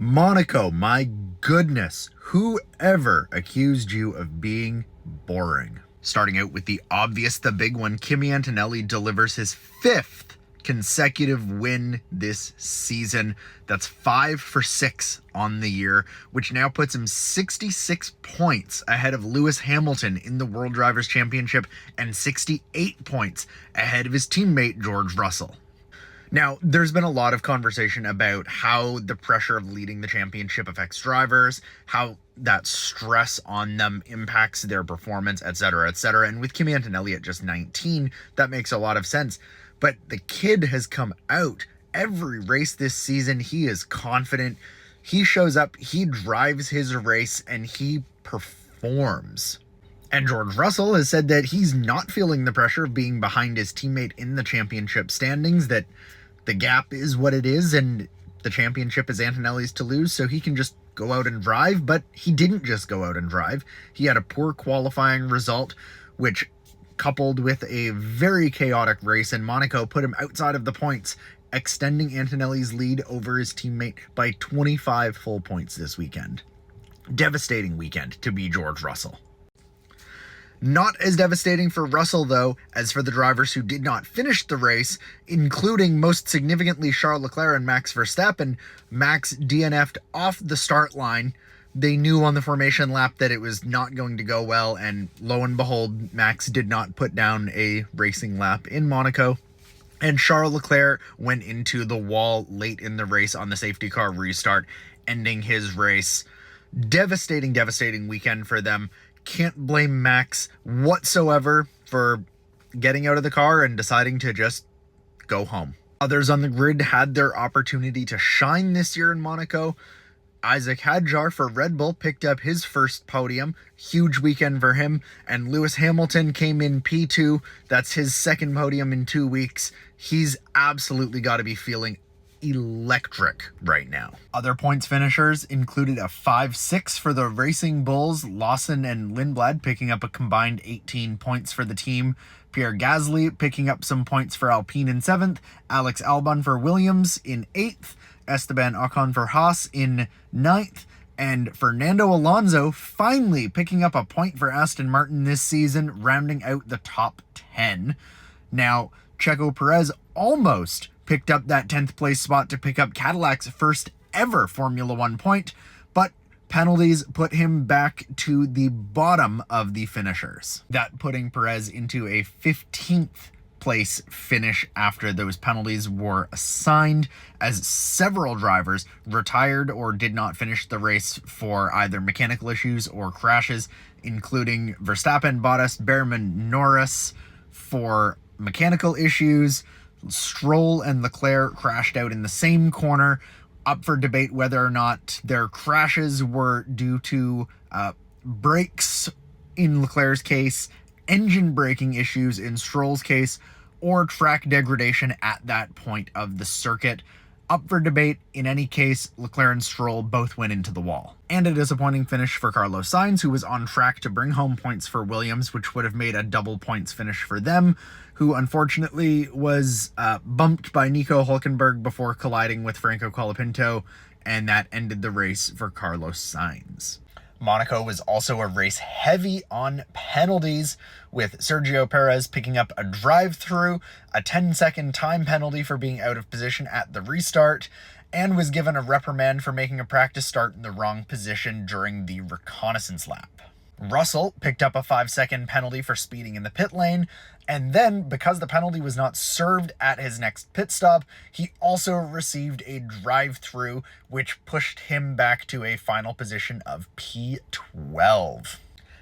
Monaco, my goodness, whoever accused you of being boring? Starting out with the obvious, the big one, Kimi Antonelli delivers his fifth consecutive win this season. That's 5 for 6 on the year, which now puts him 66 points ahead of Lewis Hamilton in the World Drivers' Championship and 68 points ahead of his teammate George Russell. Now, there's been a lot of conversation about how the pressure of leading the championship affects drivers, how that stress on them impacts their performance, etc., etc. And with Kimi Antonelli at just 19, that makes a lot of sense. But the kid has come out every race this season. He is confident. He shows up, he drives his race, and he performs. And George Russell has said that he's not feeling the pressure of being behind his teammate in the championship standings, that the gap is what it is, and the championship is Antonelli's to lose, so he can just go out and drive. But he didn't just go out and drive. He had a poor qualifying result, which, coupled with a very chaotic race in Monaco, put him outside of the points, extending Antonelli's lead over his teammate by 25 full points this weekend. Devastating weekend to be George Russell. Not as devastating for Russell, though, as for the drivers who did not finish the race, including most significantly Charles Leclerc and Max Verstappen. Max DNF'd off the start line. They knew on the formation lap that it was not going to go well, and lo and behold, Max did not put down a racing lap in Monaco. And Charles Leclerc went into the wall late in the race on the safety car restart, ending his race. Devastating weekend for them. Can't blame Max whatsoever for getting out of the car and deciding to just go home. Others on the grid had their opportunity to shine this year in Monaco. Isaac Hadjar for Red Bull picked up his first podium. Huge weekend for him. And Lewis Hamilton came in P2. That's his second podium in 2 weeks. He's absolutely got to be feeling electric right now. Other points finishers included a 5-6 for the Racing Bulls, Lawson and Lindblad picking up a combined 18 points for the team. Pierre Gasly picking up some points for Alpine in 7th, Alex Albon for Williams in 8th, Esteban Ocon for Haas in 9th, and Fernando Alonso finally picking up a point for Aston Martin this season, rounding out the top 10. Now, Checo Perez almost picked up that 10th place spot to pick up Cadillac's first ever Formula One point, but penalties put him back to the bottom of the finishers. That putting Perez into a 15th place finish after those penalties were assigned, as several drivers retired or did not finish the race for either mechanical issues or crashes, including Verstappen, Bottas, Behrman, Norris for mechanical issues. Stroll and Leclerc crashed out in the same corner, up for debate whether or not their crashes were due to brakes in Leclerc's case, engine braking issues in Stroll's case, or track degradation at that point of the circuit. Up for debate. In any case, Leclerc and Stroll both went into the wall. And a disappointing finish for Carlos Sainz, who was on track to bring home points for Williams, which would have made a double points finish for them, who unfortunately was bumped by Nico Hülkenberg before colliding with Franco Colapinto, and that ended the race for Carlos Sainz. Monaco was also a race heavy on penalties, with Sergio Perez picking up a drive-through, a 10-second time penalty for being out of position at the restart, and was given a reprimand for making a practice start in the wrong position during the reconnaissance lap. Russell picked up a 5-second penalty for speeding in the pit lane, and then, because the penalty was not served at his next pit stop, he also received a drive-through, which pushed him back to a final position of P12.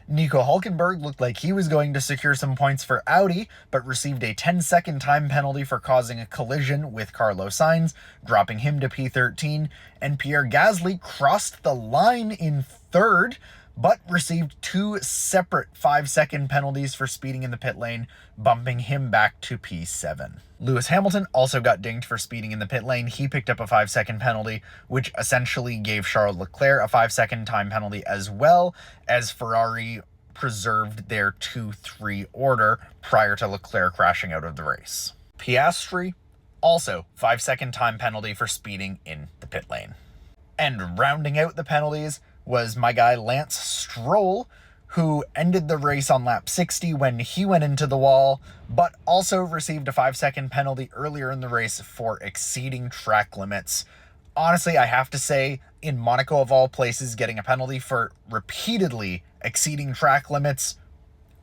Nico Hülkenberg looked like he was going to secure some points for Audi, but received a 10-second time penalty for causing a collision with Carlos Sainz, dropping him to P13, and Pierre Gasly crossed the line in 3rd, but received 2 separate 5-second penalties for speeding in the pit lane, bumping him back to P7. Lewis Hamilton also got dinged for speeding in the pit lane. He picked up a 5-second penalty, which essentially gave Charles Leclerc a 5-second time penalty, as well as Ferrari preserved their 2-3 order prior to Leclerc crashing out of the race. Piastri, also 5-second time penalty for speeding in the pit lane. And rounding out the penalties was my guy Lance Stroll, who ended the race on lap 60 when he went into the wall, but also received a 5-second penalty earlier in the race for exceeding track limits. Honestly, I have to say, in Monaco of all places, getting a penalty for repeatedly exceeding track limits,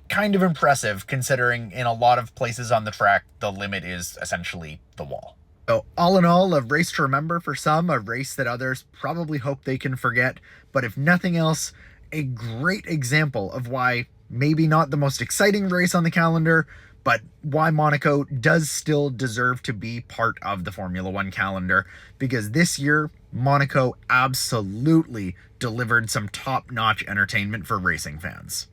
kind of impressive considering in a lot of places on the track, the limit is essentially the wall. So all in all, a race to remember for some, a race that others probably hope they can forget, but if nothing else, a great example of why maybe not the most exciting race on the calendar, but why Monaco does still deserve to be part of the Formula One calendar, because this year, Monaco absolutely delivered some top-notch entertainment for racing fans.